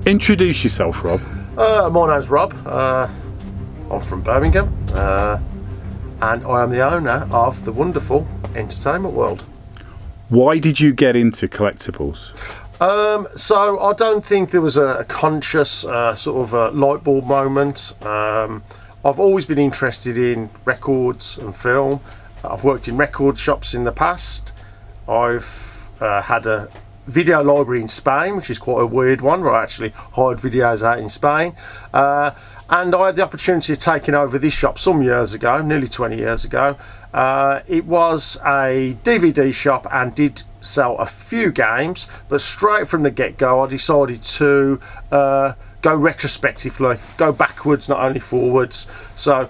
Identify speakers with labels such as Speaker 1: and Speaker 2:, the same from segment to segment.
Speaker 1: Introduce yourself, Rob.
Speaker 2: My name's Rob. I'm from Birmingham, and I am the owner of the wonderful Entertainment World.
Speaker 1: Why did you get into collectibles?
Speaker 2: So I don't think there was a conscious sort of a light bulb moment. I've always been interested in records and film. I've worked in record shops in the past. I've had a video library in Spain, which is quite a weird one, where I actually hired videos out in Spain. And I had the opportunity of taking over this shop some years ago, nearly 20 years ago. It was a DVD shop and did sell a few games, but straight from the get-go I decided to go retrospectively, go backwards, not only forwards. So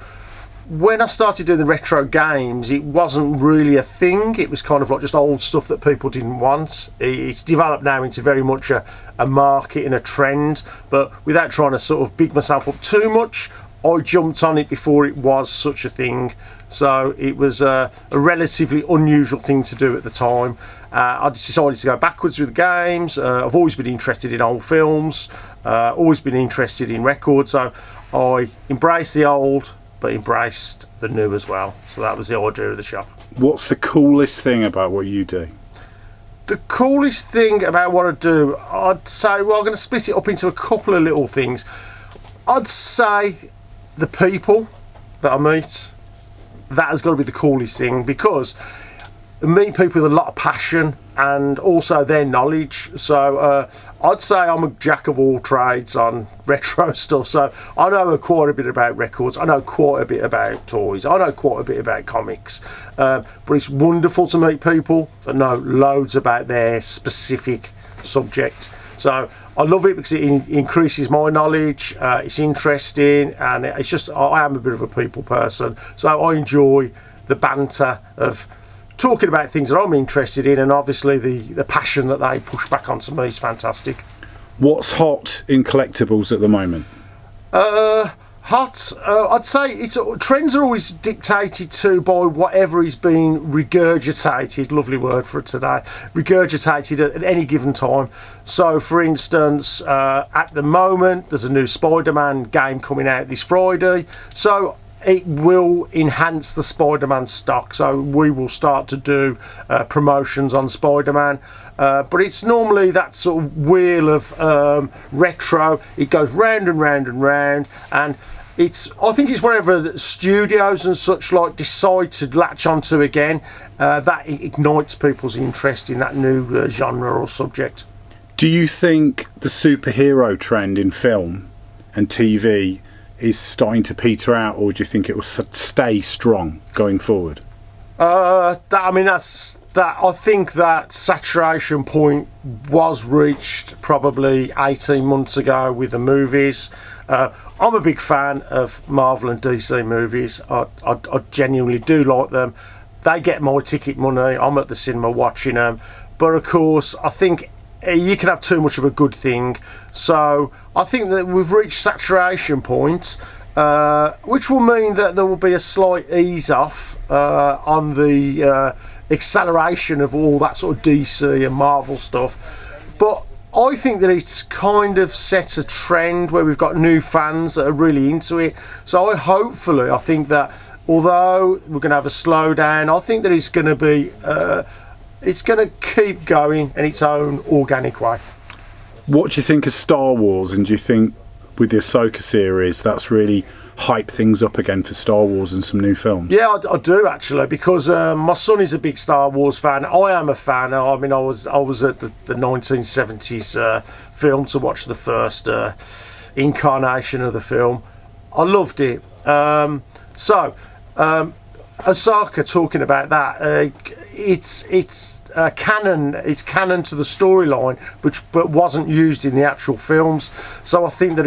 Speaker 2: when I started doing the retro games, it wasn't really a thing. It was kind of like just old stuff that people didn't want. It's developed now into very much a market and a trend, but without trying to sort of big myself up too much, I jumped on it before it was such a thing. So it was a relatively unusual thing to do at the time. I decided to go backwards with games. I've always been interested in old films, always been interested in records, so I embraced the old but embraced the new as well. So that was the idea of the shop.
Speaker 1: What's the coolest thing about what you do?
Speaker 2: The coolest thing about what I do, I'd say, well, I'm going to split it up into a couple of little things. I'd say the people that I meet, that has got to be the coolest thing, because I meet people with a lot of passion and also their knowledge. So I'd say I'm a jack of all trades on retro stuff. So I know quite a bit about records, I know quite a bit about toys, I know quite a bit about comics, but it's wonderful to meet people that know loads about their specific subject. So I love it because it increases my knowledge, it's interesting, and it's just, I am a bit of a people person, so I enjoy the banter of talking about things that I'm interested in, and obviously the passion that they push back onto me is fantastic.
Speaker 1: What's hot in collectibles at the moment?
Speaker 2: Hot, I'd say trends are always dictated to by whatever is being regurgitated, lovely word for it today, regurgitated at any given time. So for instance, at the moment there's a new Spider-Man game coming out this Friday, so it will enhance the Spider-Man stock, so we will start to do promotions on Spider-Man, but it's normally that sort of wheel of retro. It goes round and round and round, and I think it's whatever studios and such like decide to latch onto again, that ignites people's interest in that new genre or subject.
Speaker 1: Do you think the superhero trend in film and TV is starting to peter out, or do you think it will stay strong going forward?
Speaker 2: I think that saturation point was reached probably 18 months ago with the movies. I'm a big fan of Marvel and DC movies. I genuinely do like them. They get my ticket money. I'm at the cinema watching them. But of course, I think you can have too much of a good thing. So I think that we've reached saturation point, which will mean that there will be a slight ease off on the acceleration of all that sort of DC and Marvel stuff. But I think that it's kind of set a trend where we've got new fans that are really into it. So I think that although we're going to have a slowdown, I think that it's going to be it's going to keep going in its own organic way.
Speaker 1: What do you think of Star Wars, and do you think with the Ahsoka series that's really hyped things up again for Star Wars and some new films?
Speaker 2: Yeah, I do actually, because my son is a big Star Wars fan. I am a fan. I mean, I was at the 1970s film to watch the first incarnation of the film. I loved it. Ahsoka, talking about that, it's canon. It's canon to the storyline, but wasn't used in the actual films. So I think that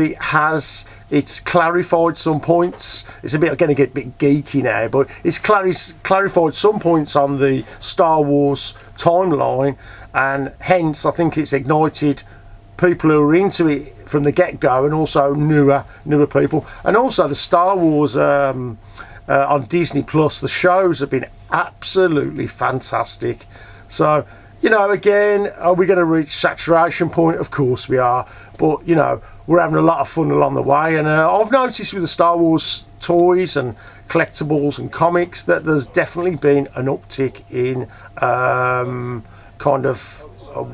Speaker 2: it's clarified some points. It's going to get a bit geeky now, but it's clarified some points on the Star Wars timeline, and hence I think it's ignited people who are into it from the get-go, and also newer people, and also the Star Wars. On Disney Plus, the shows have been absolutely fantastic. So you know, again, are we going to reach saturation point? Of course we are, but you know, we're having a lot of fun along the way. And I've noticed with the Star Wars toys and collectibles and comics that there's definitely been an uptick in kind of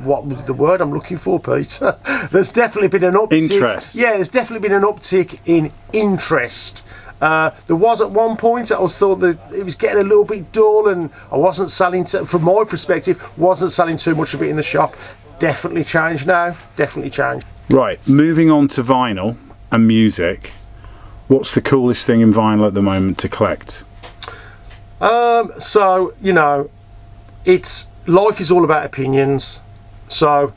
Speaker 2: what was the word I'm looking for, Peter? There's definitely been an uptick.
Speaker 1: Interest.
Speaker 2: Yeah, there's definitely been an uptick in interest. There was at one point I was thought that it was getting a little bit dull, and I wasn't selling, from my perspective, wasn't selling too much of it in the shop. Definitely changed now. Definitely changed.
Speaker 1: Right, moving on to vinyl and music. What's the coolest thing in vinyl at the moment to collect?
Speaker 2: So you know, life is all about opinions. So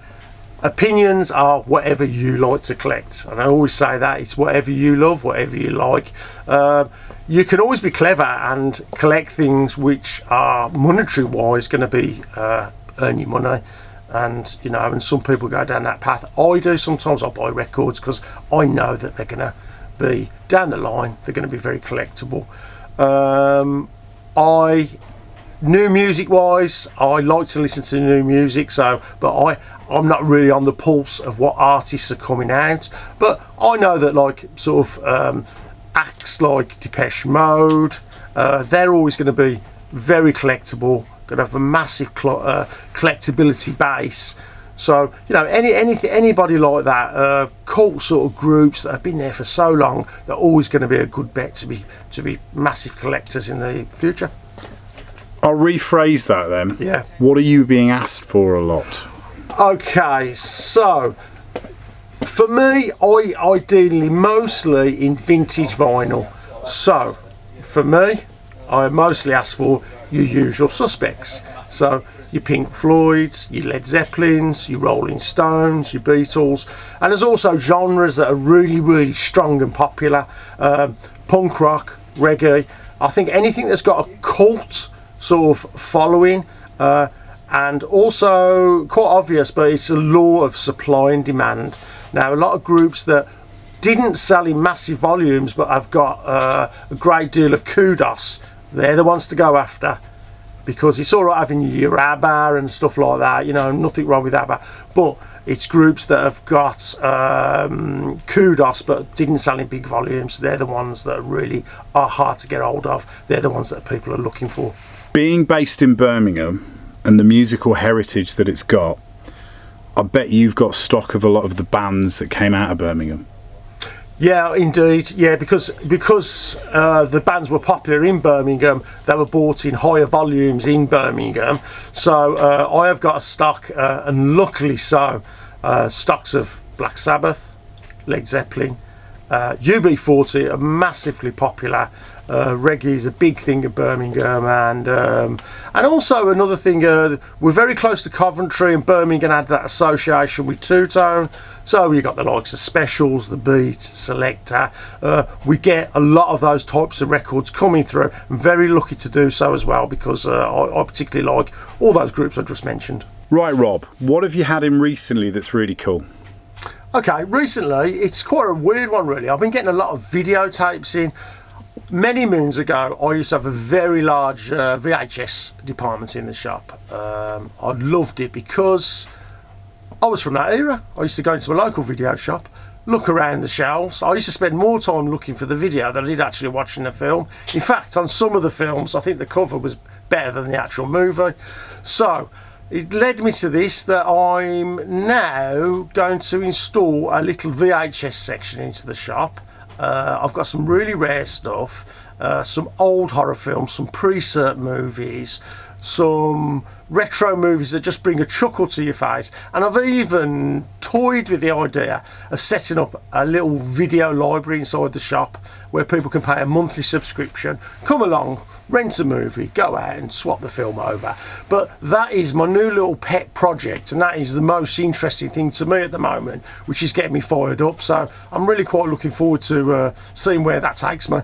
Speaker 2: opinions are whatever you like to collect, and I always say that it's whatever you love, whatever you like. You can always be clever and collect things which are monetary wise going to be earn you money, and you know, and some people go down that path. I do sometimes. I buy records because I know that they're going to be down the line, they're going to be very collectible. New music wise, I like to listen to new music, so but I'm not really on the pulse of what artists are coming out, but I know that like sort of acts like Depeche Mode, they're always going to be very collectible, going to have a massive collectability base. So you know, anybody like that, cult sort of groups that have been there for so long, they're always going to be a good bet to be massive collectors in the future.
Speaker 1: I'll rephrase that then.
Speaker 2: Yeah.
Speaker 1: What are you being asked for a lot?
Speaker 2: Okay, so for me, I ideally mostly in vintage vinyl. So for me, I mostly ask for your usual suspects. So your Pink Floyds, your Led Zeppelins, your Rolling Stones, your Beatles, and there's also genres that are really, really strong and popular. Punk rock, reggae. I think anything that's got a cult sort of following, and also quite obvious, but it's a law of supply and demand. Now, a lot of groups that didn't sell in massive volumes but have got a great deal of kudos, they're the ones to go after, because it's all right having your ABBA and stuff like that, you know, nothing wrong with ABBA, but it's groups that have got kudos but didn't sell in big volumes. They're the ones that really are hard to get hold of. They're the ones that people are looking for.
Speaker 1: Being based in Birmingham and the musical heritage that it's got, I bet you've got stock of a lot of the bands that came out of Birmingham.
Speaker 2: Yeah, indeed. Yeah, because the bands were popular in Birmingham, they were bought in higher volumes in Birmingham. So I have got a stock, and luckily so, stocks of Black Sabbath, Led Zeppelin, UB40 are massively popular. Reggae is a big thing in Birmingham, and also another thing, we're very close to Coventry, and Birmingham had that association with two-tone, so you got the likes of Specials, The Beat, Selector. We get a lot of those types of records coming through. I'm very lucky to do so as well, because I particularly like all those groups I just mentioned.
Speaker 1: Right, Rob, what have you had in recently that's really cool?
Speaker 2: Okay, recently it's quite a weird one really. I've been getting a lot of videotapes in. Many moons ago, I used to have a very large VHS department in the shop. I loved it because I was from that era. I used to go into a local video shop, look around the shelves. I used to spend more time looking for the video than I did actually watching the film. In fact, on some of the films, I think the cover was better than the actual movie. So it led me to this, that I'm now going to install a little VHS section into the shop. I've got some really rare stuff, some old horror films, some pre-cert movies, some retro movies that just bring a chuckle to your face, and I've even toyed with the idea of setting up a little video library inside the shop where people can pay a monthly subscription, come along, rent a movie, go out and swap the film over. But that is my new little pet project, and that is the most interesting thing to me at the moment, which is getting me fired up. So I'm really quite looking forward to seeing where that takes me.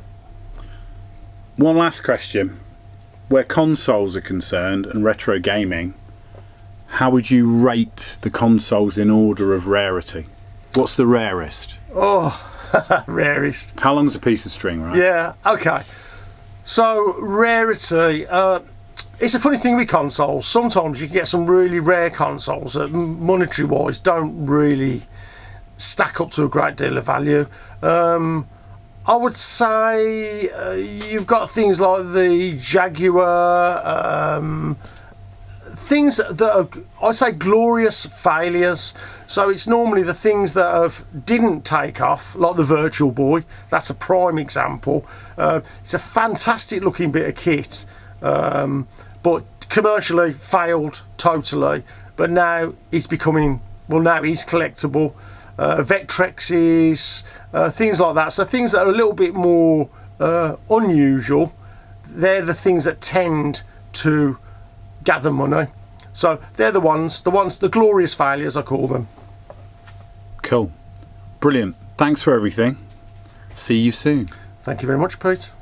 Speaker 1: One last question. Where consoles are concerned and retro gaming, how would you rate the consoles in order of rarity? What's the rarest?
Speaker 2: Oh, rarest.
Speaker 1: How long's a piece of string, right?
Speaker 2: Yeah, okay. So rarity, It's a funny thing with consoles. Sometimes you can get some really rare consoles that, monetary wise, don't really stack up to a great deal of value. I would say you've got things like the Jaguar, things that are, I say, glorious failures. So it's normally the things that didn't take off, like the Virtual Boy. That's a prime example. It's a fantastic looking bit of kit, but commercially failed totally. But now it's becoming, well, now it's collectible. Vectrexes, things like that. So things that are a little bit more unusual, they're the things that tend to gather money. So they're the glorious failures, I call them.
Speaker 1: Cool. Brilliant. Thanks for everything. See you soon.
Speaker 2: Thank you very much, Pete.